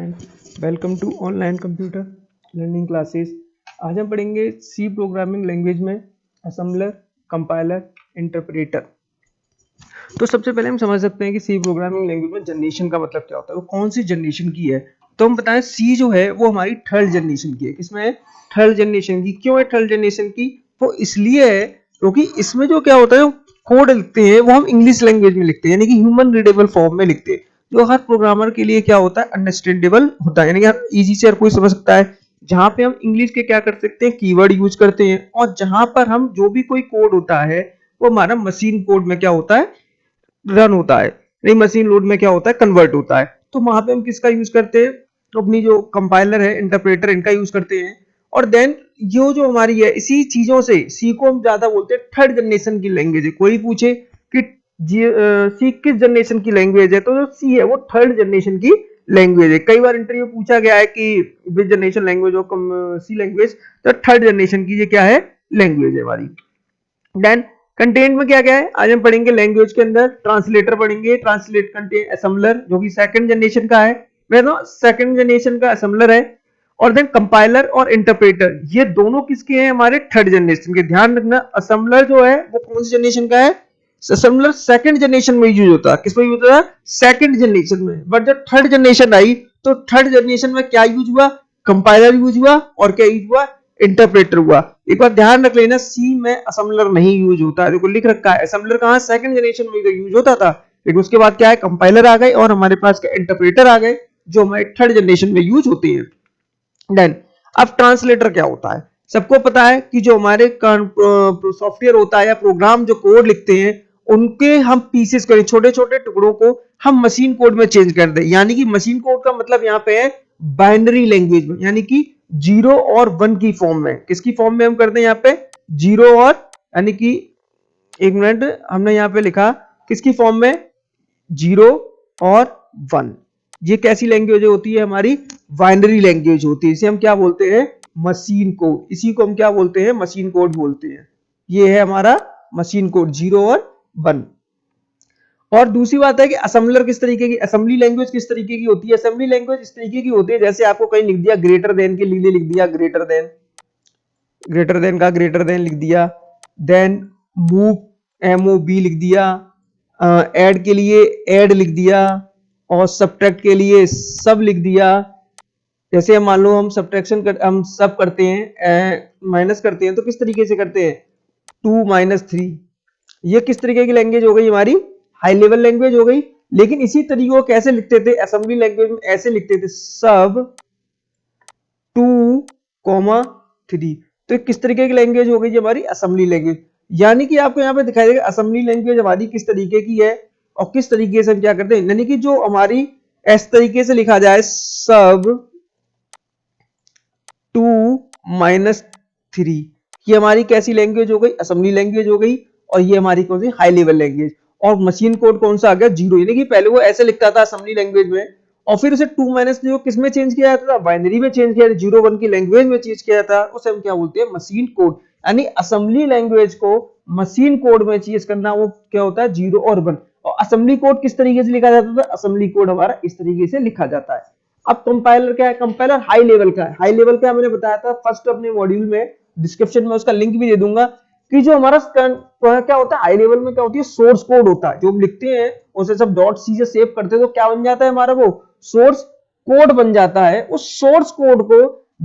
And welcome to online computer learning classes. आज हम पढ़ेंगे सी प्रोग्रामिंग लैंग्वेज में असेंबलर, कंपाइलर, इंटरप्रेटर। तो सबसे पहले हम समझ सकते हैं कि सी प्रोग्रामिंग लैंग्वेज में जनरेशन का मतलब क्या होता है, वो कौन सी जनरेशन की है। तो हम बताएं सी जो है वो हमारी थर्ड जनरेशन की है। किसमें है? थर्ड जनरेशन की। क्यों है थर्ड जनरेशन की? वो इसलिए है क्योंकि इसमें जो क्या होता है, कोड लिखते हैं वो हम इंग्लिश लैंग्वेज में लिखते हैं, यानी कि ह्यूमन रीडेबल फॉर्म में लिखते हैं, जो हर प्रोग्रामर के लिए क्या होता है, अंडरस्टैंडेबल होता है, यानी कि हर इजी से हर कोई समझ सकता है। जहां पे हम इंग्लिश के क्या कर सकते हैं, कीवर्ड यूज करते हैं, और जहां पर हम जो भी कोई कोड होता है वो हमारा मशीन कोड में क्या होता है, रन होता है, नहीं मशीन लोड में क्या होता है, कन्वर्ट होता है। तो वहां पे हम किसका यूज करते हैं, तो अपनी जो कंपाइलर है, इंटरप्रेटर, इनका यूज करते हैं। और देन ये जो हमारी है, इसी चीजों से सी को हम ज्यादा बोलते हैं थर्ड जनरेशन की लैंग्वेज है। कोई पूछे कि सी किस जनरेशन की लैंग्वेज है, तो जो सी है वो थर्ड जनरेशन की लैंग्वेज है। कई बार इंटरव्यू पूछा गया है कि विच जनरेशन लैंग्वेज और सी लैंग्वेज, तो थर्ड जनरेशन की ये क्या है, लैंग्वेज है हमारी। देन कंटेंट में क्या क्या है, आज हम पढ़ेंगे लैंग्वेज के अंदर ट्रांसलेटर पढ़ेंगे, ट्रांसलेट कंटेंट असेंबलर जो कि सेकंड जनरेशन का है, मैं तो सेकंड जनरेशन का असेंबलर है। और देन कंपाइलर और इंटरप्रेटर, ये दोनों किसके हैं, हमारे थर्ड जनरेशन के। ध्यान रखना, असेंबलर जो है वो कौन सी जनरेशन का है, असेंबलर सेकंड जनरेशन में यूज होता है। किसमें यूज होता है, सेकंड जनरेशन में। बट जब थर्ड जनरेशन आई तो थर्ड जनरेशन में क्या यूज हुआ, कंपाइलर यूज हुआ, और क्या यूज हुआ, इंटरप्रेटर हुआ। एक बार ध्यान रख लेना, सी में असेंबलर नहीं यूज होता है, देखो लिख रखा है असेंबलर कहां, सेकंड जनरेशन में यूज होता था, लेकिन उसके बाद क्या है, कंपाइलर आ गए और हमारे पास क्या इंटरप्रेटर आ गए, जो हमारे थर्ड जनरेशन में यूज होते हैं। देन अब ट्रांसलेटर क्या होता है, सबको पता है कि जो हमारे सॉफ्टवेयर होता है या प्रोग्राम जो कोड लिखते हैं, उनके हम पीसेस करें, छोटे छोटे टुकड़ों को हम मशीन कोड में चेंज कर दें। यानी कि मशीन कोड का मतलब यहाँ पे है बाइनरी लैंग्वेज में, यानी कि 0 और 1 की फॉर्म में। किसकी फॉर्म में हम करते हैं यहाँ पे, 0 और, यानी कि एक मिनट, हमने यहाँ पे लिखा किसकी फॉर्म में, 0 और 1। ये कैसी लैंग्वेज होती है, हमारी बाइनरी लैंग्वेज होती है। इसे हम क्या बोलते हैं, मशीन कोड। इसी को हम क्या बोलते हैं, मशीन कोड बोलते हैं। ये है हमारा मशीन कोड, 0 और 1। और दूसरी बात है कि असेंबलर किस तरीके की, असेंबली लैंग्वेज किस तरीके की होती है। असेंबली लैंग्वेज इस तरीके की होती है, जैसे आपको कहीं लिख दिया ग्रेटर देन के लिए लिख दिया ग्रेटर देन, ग्रेटर देन का ग्रेटर देन लिख दिया, देन मूव MOV लिख दिया, ऐड के लिए ऐड लिख दिया, और सब्ट्रैक्ट के लिए सब लिख दिया। जैसे हम मान लो हम सब्ट्रैक्शन हम सब करते हैं, माइनस करते हैं, तो किस तरीके से करते हैं, 2 - 3। ये किस तरीके की लैंग्वेज हो गई, हमारी हाई लेवल लैंग्वेज हो गई। लेकिन इसी तरीके को कैसे लिखते थे असेंबली लैंग्वेज में, ऐसे लिखते थे सब 2, 3। तो किस तरीके की लैंग्वेज हो गई हमारी, असेंबली लैंग्वेज। यानी कि आपको यहाँ पे दिखाई देगा असेंबली लैंग्वेज हमारी किस तरीके की है, और किस तरीके से हम क्या करते हैं, यानी कि जो हमारी इस तरीके से लिखा जाए सब 2 - 3, ये हमारी कैसी लैंग्वेज हो गई, असेंबली लैंग्वेज हो गई। और ये हमारी कौन सी, हाई लेवल लैंग्वेज। और मशीन कोड कौन सा आ गया, 0, यानी कि पहले वो ऐसे लिखता था असेंबली लैंग्वेज में, और फिर उसे 2 - 0 किस में चेंज किया जाता था, बाइनरी में चेंज किया, 0 1 की लैंग्वेज में चेंज किया जाता, उसे हम क्या बोलते हैं, मशीन कोड। यानी असेंबली लैंग्वेज को मशीन कोड में चेंज करना, वो क्या होता है, 0 और 1। और असेंबली कोड किस तरीके से लिखा जाता था, असेंबली कोड हमारा इस तरीके से लिखा जाता है। अब कंपाइलर क्या है, कंपाइलर हाई लेवल का है। हाई लेवल का मैंने बताया था फर्स्ट अपने मॉड्यूल में, डिस्क्रिप्शन में उसका लिंक भी दे दूंगा, कि जो हमारा क्या होता है, हाई लेवल में क्या होती है, सोर्स कोड होता है, जो हम लिखते हैं उसे सब .c से सेव करते हैं, तो क्या बन जाता है हमारा, वो सोर्स कोड बन जाता है। उस सोर्स कोड को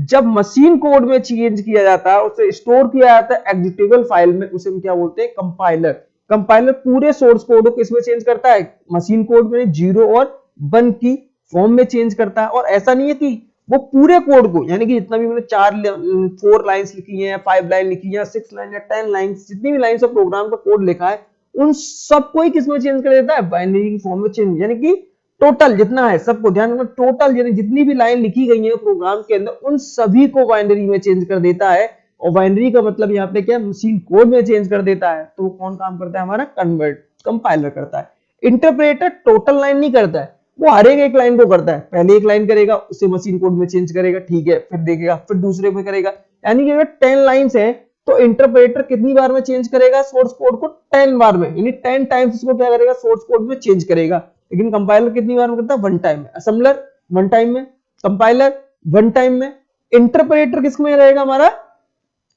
जब मशीन कोड में चेंज किया जाता है, उसे स्टोर किया जाता है एग्जीक्यूटेबल फाइल में, उसे हम क्या बोलते हैं, कंपाइलर। कंपाइलर पूरे सोर्स कोड को किसमें चेंज करता है, मशीन कोड में 0 और 1 की फॉर्म में चेंज करता है। और ऐसा नहीं है कि वो पूरे कोड को, यानी कि जितना भी मैंने 4 लाइंस लिखी है, 5 लाइन लिखी है, 6 लाइन या 10 लाइन, जितनी भी लाइंस ऑफ प्रोग्राम का कोड लिखा है, उन सबको ही किसमें चेंज कर देता है, बाइनरी फॉर्म में चेंज। यानी कि टोटल जितना है, सबको ध्यान रखना, टोटल यानी जितनी भी लाइन लिखी गई है प्रोग्राम के अंदर, उन सभी को बाइनरी में चेंज कर देता है। और बाइनरी का मतलब यहाँ पे क्या, मशीन कोड में चेंज कर देता है। तो कौन काम करता है, हमारा कन्वर्ट, कंपाइलर करता है। इंटरप्रेटर टोटल लाइन नहीं करता है, वो हर एक लाइन को करता है। पहले एक लाइन करेगा, उसे मशीन कोड में चेंज करेगा, ठीक है, फिर देखेगा, फिर दूसरे पे करेगा। यानी कि अगर 10 लाइंस है तो इंटरप्रेटर कितनी बार में चेंज करेगा, सोर्स कोड को 10 बार में, यानी 10 टाइम्स इसको क्या करेगा, सोर्स कोड में चेंज करेगा। लेकिन कंपाइलर कितनी बार में करता है, 1 टाइम में। असेंबलर 1 टाइम में। कंपाइलर वन टाइम में, इंटरप्रेटर किसमें रहेगा हमारा,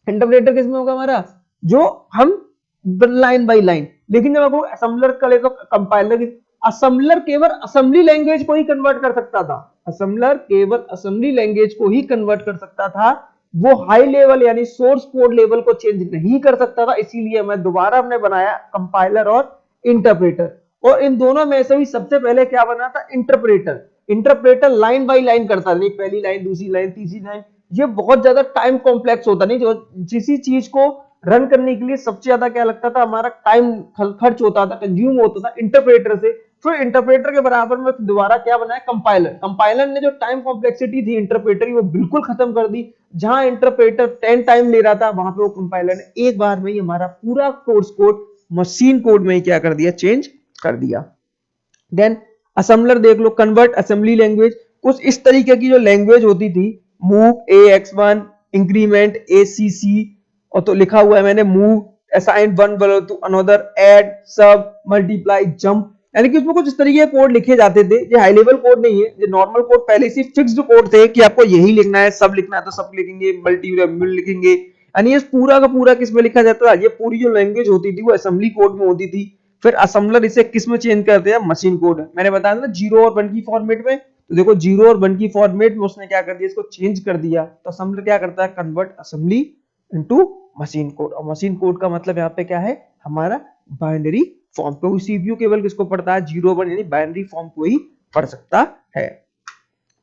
इंटरप्रेटर किसमें होगा हमारा, जो हम लाइन बाय लाइन। लेकिन जब आपको असेंबलर करे तो कंपाइलर की, असेंबलर केवल असेंबली लैंग्वेज को ही कन्वर्ट कर सकता था, असेंबलर केवल असेंबली लैंग्वेज को ही कन्वर्ट कर सकता था, वो हाई लेवल यानी सोर्स कोड लेवल को चेंज नहीं कर सकता था। इसीलिए मैं दोबारा हमने बनाया कंपाइलर और इंटरप्रेटर। और इन दोनों में से भी सबसे पहले क्या बना था, interpreter. Interpreter line by line करता नहीं, पहली लाइन, दूसरी लाइन, तीसरी लाइन, ये बहुत ज्यादा टाइम कॉम्प्लेक्स होता नहीं। जो किसी चीज को रन करने के लिए सबसे ज्यादा क्या लगता था, हमारा टाइम खर्च होता था, कंज्यूम होता था इंटरप्रेटर से। फिर इंटरप्रेटर के बराबर में दोबारा क्या बनाया, कंपाइलर। कंपाइलर ने जो टाइम कॉम्प्लेक्सिटी थी इंटरप्रेटर की वो बिल्कुल खत्म कर दी। जहां इंटरप्रेटर 10 टाइम ले रहा था, वहां पे वो कंपाइलर ने एक बार में ही हमारा पूरा कोर्स कोड मशीन कोड में ही क्या कर दिया, चेंज कर दिया। देन असेंबलर देख लो, कन्वर्ट असेंबली लैंग्वेज। कुछ इस तरीके की जो लैंग्वेज होती थी, मूव AX1, इंक्रीमेंट ACC, और तो लिखा हुआ है मैंने move, assign one value to another, add, sub, multiply, jump, यानी कि उसमें कुछ इस तरीके के कोड लिखे जाते थे। ये हाई लेवल कोड नहीं है, ये नॉर्मल कोड पहले से फिक्स्ड कोड थे कि आपको यही लिखना है, सब लिखना है तो सब लिखेंगे, मल्टीपल लिखेंगे। यानी ये पूरा का पूरा किस में लिखा जाता था, ये पूरी जो लैंग्वेज होती थी वो असेंबली कोड में होती थी। फिर असेंबलर इसे किस में चेंज करते हैं, मशीन कोड। मैंने बताया ना 0 और 1 की फॉर्मेट में, तो देखो 0 और 1 की फॉर्मेट में उसने क्या कर दिया, इसको चेंज कर दिया। तो असेंबलर क्या करता है, convert assembly into machine code. और मशीन कोड का मतलब यहाँ पे क्या है, हमारा बाइनरी फॉर्म। तो सीपीयू केवल किसको पढ़ता है, 0 1, यानी बाइनरी फॉर्म को ही पढ़ सकता है।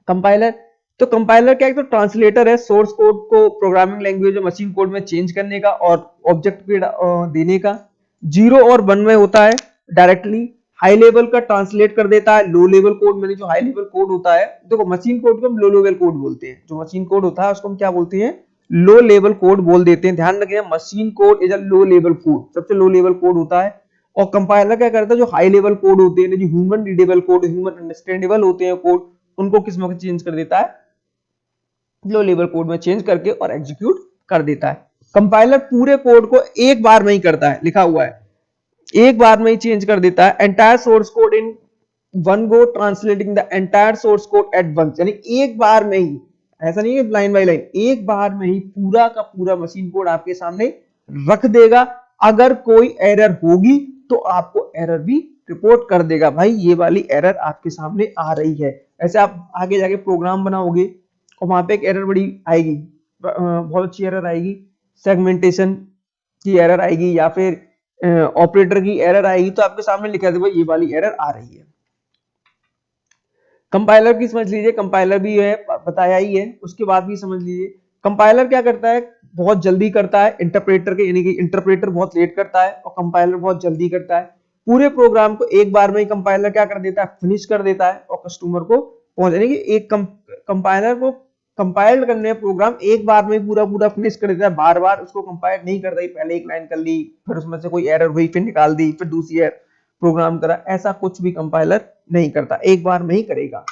कंपाइलर, तो कंपाइलर क्या है, तो ट्रांसलेटर है, सोर्स कोड को प्रोग्रामिंग लैंग्वेज और मशीन कोड में चेंज करने का और ऑब्जेक्ट पे देने का। 0 और 1 में होता है डायरेक्टली, हाई लेवल का ट्रांसलेट कर देता है लो लेवल कोड में। जो हाई लेवल कोड होता है, देखो मशीन कोड को हम लो लेवल कोड बोलते हैं, जो मशीन कोड होता है उसको हम क्या बोलते हैं, लो लेवल कोड बोल देते हैं। ध्यान रखिए, machine code is a low level code, सबसे लो लेवल कोड होता है। और कंपाइलर क्या करता है, जो हाई लेवल कोड होते हैं, जो human readable code, human understandable होते हैं कोड, उनको किस में चेंज कर देता है, लो लेवल कोड में चेंज करके और एग्जीक्यूट कर देता है। कंपाइलर पूरे कोड को एक बार में ही करता है, लिखा हुआ है एक बार में ही चेंज कर देता है। Entire source code in one go, translating the entire source code at once, यानी एक बार में ही, ऐसा नहीं है लाइन बाय लाइन, एक बार में ही पूरा का पूरा मशीन कोड आपके सामने रख देगा। अगर कोई एरर होगी तो आपको एरर भी रिपोर्ट कर देगा, भाई ये वाली एरर आपके सामने आ रही है। ऐसे आप आगे जाके प्रोग्राम बनाओगे और वहां पे एक एरर बड़ी आएगी, बहुत अच्छी एरर आएगी, सेगमेंटेशन की एरर आएगी या फिर ऑपरेटर की एरर आएगी, तो आपके सामने लिखा है ये वाली एरर आ रही है। कंपाइलर की समझ लीजिए, कंपाइलर भी है बताया ही है, उसके बाद भी समझ लीजिए कंपाइलर क्या करता है, बहुत जल्दी करता है इंटरप्रेटर के, यानी कि इंटरप्रेटर बहुत लेट करता है और कंपाइलर बहुत जल्दी करता है। पूरे प्रोग्राम को एक बार में ही कंपाइलर क्या कर देता है, फिनिश कर देता है और कस्टमर को पहुंचाने की, एक कंपाइलर को कंपाइल करने प्रोग्राम एक बार में पूरा पूरा फिनिश कर देता है, बार बार उसको कंपाइल नहीं करता, पहले एक लाइन कर ली, फिर उसमें से कोई एरर हुई, फिर निकाल दी, फिर दूसरी एरर प्रोग्राम करा, ऐसा कुछ भी कंपाइलर नहीं करता, एक बार में ही करेगा।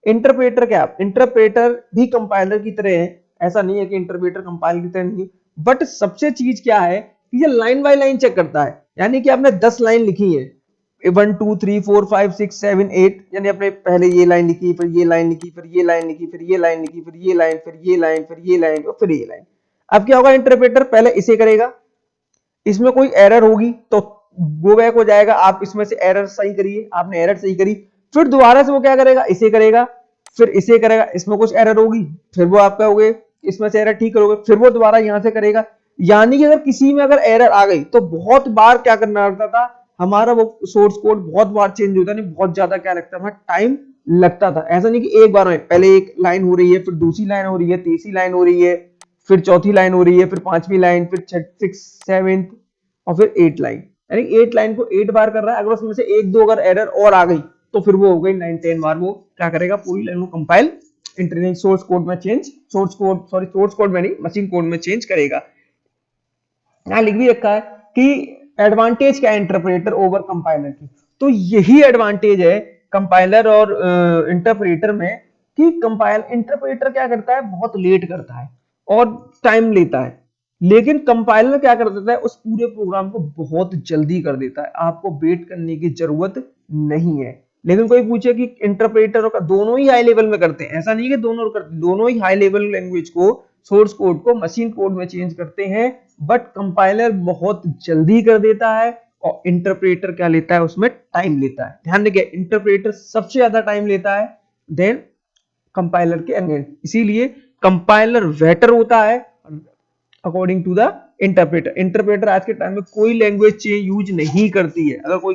इंटरप्रेटर क्या, इंटरप्रेटर भी कंपाइलर की तरह है, ऐसा नहीं है कि इंटरप्रेटर कंपाइलर की तरह नहीं, बट सबसे चीज क्या है कि ये लाइन बाय लाइन चेक करता है। यानी कि आपने 10 लाइन लिखी है, 1 2 3 4 5 6 7 8, यानी आपने पहले ये लाइन लिखी, फिर ये लाइन लिखी, फिर ये लाइन लिखी, फिर ये लाइन लिखी, फिर ये लाइन, फिर ये लाइन, फिर ये लाइन और फिर ये लाइन। अब क्या होगा, इंटरप्रेटर पहले इसे करेगा, इसमें कोई एरर होगी तो गो बैक हो जाएगा, आप इसमें से एरर सही करिए, आपने एरर सही करी, फिर दोबारा से वो क्या करेगा, इसे करेगा, फिर इसे करेगा, इसमें कुछ एरर होगी, फिर वो आप कहोगे इसमें से एरर ठीक करोगे, फिर वो दोबारा यहां से करेगा। यानी कि अगर किसी में अगर एरर आ गई तो बहुत बार क्या करना पड़ता था, हमारा वो सोर्स कोड बहुत बार चेंज होता नहीं, बहुत ज्यादा क्या लगता था, टाइम लगता था। ऐसा नहीं कि एक बार में पहले एक लाइन हो रही है, फिर दूसरी लाइन हो रही है, तीसरी लाइन हो रही है, फिर चौथी लाइन हो रही है, फिर पांचवी लाइन, फिर 6 7 और फिर 8 लाइन, यानी 8 लाइन को 8 बार कर रहा है। अगर उसमें से एक दो अगर एरर और आ गई तो फिर वो हो गई 9 10 बार, वो क्या करेगा, पूरी लाइन को कंपाइल इंटरनेट सोर्स कोड में चेंज, सोर्स कोड में नहीं, मशीन कोड में चेंज करेगा। यहां लिख भी रखा है कि एडवांटेज क्या है इंटरप्रेटर ओवर कंपाइलर की, तो यही एडवांटेज है कंपाइलर और इंटरप्रेटर में कि इंटरप्रेटर क्या करता है, बहुत लेट करता है और टाइम लेता है, लेकिन कंपाइलर क्या कर देता है, उस पूरे प्रोग्राम को बहुत जल्दी कर देता है, आपको वेट करने की जरूरत नहीं है। लेकिन कोई पूछे कि इंटरप्रेटर का दोनों ही हाई लेवल में करते हैं, ऐसा नहीं कि दोनों करते, दोनों ही हाई लेवल लैंग्वेज को सोर्स कोड को मशीन कोड में चेंज करते हैं, बट कंपाइलर बहुत जल्दी कर देता है और इंटरप्रेटर क्या लेता है, उसमें टाइम लेता है। ध्यान रखिए, इंटरप्रेटर सबसे ज्यादा टाइम लेता है देन कंपाइलर के अगेंस्ट, इसीलिए कंपाइलर बेटर होता है according to the interpreter. Interpreter आज के टाइम में कोई लैंग्वेज यूज नहीं करती है। अगर कोई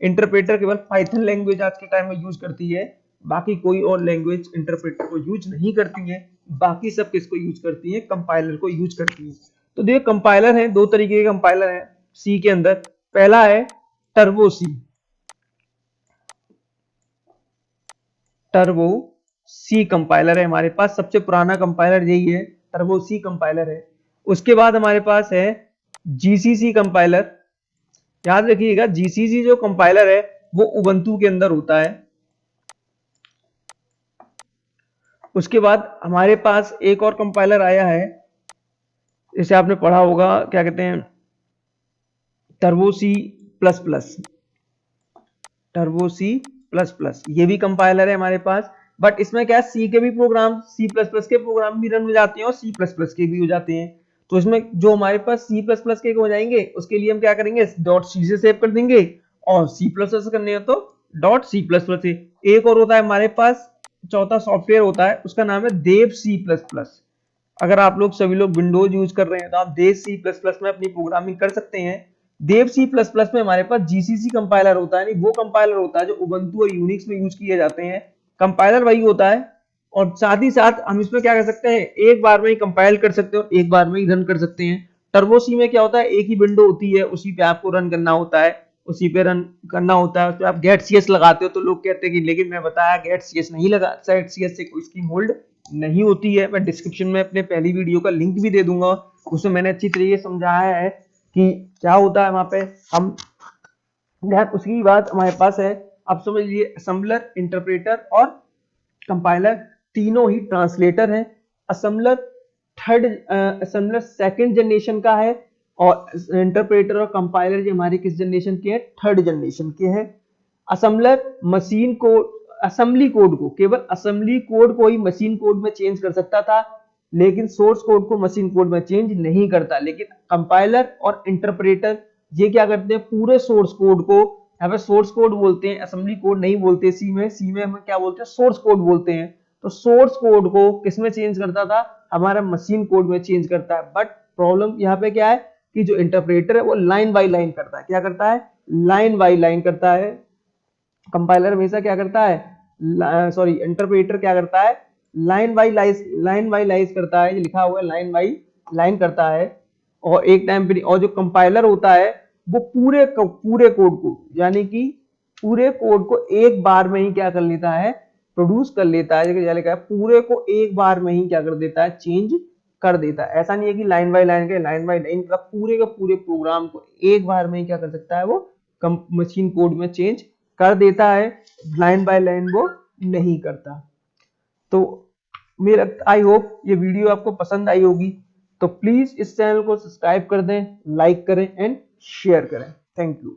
इंटरप्रेटर केवल पाइथन लैंग्वेज आज के टाइम में यूज करती है, बाकी कोई और लैंग्वेज इंटरप्रेटर को यूज नहीं करती है। बाकी सब किसको यूज करती है, कंपाइलर को यूज करती है। तो देखिए कंपाइलर है, दो तरीके के कंपाइलर है सी के अंदर। पहला है टर्बो सी, टर्बो सी कंपाइलर है हमारे पास, सबसे पुराना कंपाइलर यही है, टर्बो सी कंपाइलर है। उसके बाद हमारे पास है जीसीसी कंपाइलर। याद रखिएगा जीसीसी जो कंपाइलर है वो उबंटू के अंदर होता है। उसके बाद हमारे पास एक और कंपाइलर आया है, इसे आपने पढ़ा होगा, क्या कहते हैं, Turbo C plus plus, Turbo C plus plus, ये भी कंपाइलर है हमारे पास। बट इसमें क्या है, सी के भी प्रोग्राम, सी प्लस प्लस के प्रोग्राम भी रन हो जाते हैं और सी प्लस प्लस के भी हो जाते हैं। तो इसमें जो हमारे पास सी प्लस प्लस के हो जाएंगे, उसके लिए हम क्या करेंगे, डॉट सी से सेव कर देंगे, और सी प्लस प्लस करने हो तो डॉट सी प्लस प्लस से। एक और होता है हमारे पास, चौथा सॉफ्टवेयर होता है, उसका नाम है देव सी प्लस प्लस। अगर आप लोग सभी लोग विंडोज यूज कर रहे हैं तो आप देव सी प्लस प्लस में अपनी प्रोग्रामिंग कर सकते हैं। देव सी प्लस प्लस में हमारे पास जीसीसी कंपाइलर होता है, वो कंपाइलर होता है जो उबंटू और यूनिक्स में यूज किए जाते हैं। कंपाइलर वही होता है, और साथ ही साथ हम इसमें क्या कर सकते हैं, एक बार में ही कंपाइल कर सकते हैं और एक बार में ही रन कर सकते हैं। टर्बो सी में क्या होता है, एक ही विंडो होती है, उसी पे आपको रन करना होता है, उसी पे रन करना होता है। उस पे आप गेट सीएस लगाते हो तो लोग कहते हैं कि लेकिन मैं बताया गेट सीएस नहीं लगा, गेट सीएस से कोई स्क्रीन होल्ड नहीं होती है। मैं डिस्क्रिप्शन में अपने पहली वीडियो का लिंक भी दे दूंगा, उसमें मैंने अच्छी तरीके से समझाया है कि क्या होता है वहां पे। हम उसकी बात हमारे पास है, आप समझ लीजिए असेंबलर, इंटरप्रेटर और कंपाइलर तीनों ही ट्रांसलेटर हैं। असेंबलर सेकंड जनरेशन का है, और इंटरप्रेटर और कंपाइलर ये हमारे किस जनरेशन के हैं, थर्ड जनरेशन के हैं। असेंबलर मशीन को, असेंबली कोड को, केवल असेंबली कोड को ही मशीन कोड में चेंज कर सकता था, लेकिन सोर्स कोड को मशीन कोड में चेंज नहीं करता। लेकिन कंपाइलर और इंटरप्रेटर ये क्या करते हैं, पूरे सोर्स कोड को, यहाँ पे सोर्स कोड बोलते हैं, असेंबली कोड नहीं बोलते। सी में हम क्या बोलते हैं, सोर्स कोड बोलते हैं। तो सोर्स कोड को किसमें चेंज करता था, हमारा मशीन कोड में चेंज करता है। बट प्रॉब्लम यहाँ पे क्या है कि जो इंटरप्रेटर है वो लाइन बाय लाइन करता है। क्या करता है, लाइन बाय लाइन करता है। कंपाइलर हमेशा क्या करता है, इंटरप्रेटर क्या करता है, लाइन बाय लाइन करता है, ये लिखा हुआ है लाइन बाय लाइन करता है। और एक टाइम पे, और जो कंपाइलर होता है वो पूरे कोड को, यानी कि पूरे कोड को एक बार में ही क्या कर लेता है, प्रोड्यूस कर लेता है। जैसे पूरे को एक बार में ही क्या कर देता है, चेंज कर देता है। ऐसा नहीं है कि लाइन बाय लाइन मतलब पूरे के पूरे प्रोग्राम को एक बार में ही क्या कर सकता है, वो मशीन कोड में चेंज कर देता है, लाइन बाय लाइन वो नहीं करता। तो मेरा आई होप ये वीडियो आपको पसंद आई होगी, तो प्लीज इस चैनल को सब्सक्राइब कर दें, लाइक करें एंड शेयर करें। Thank you.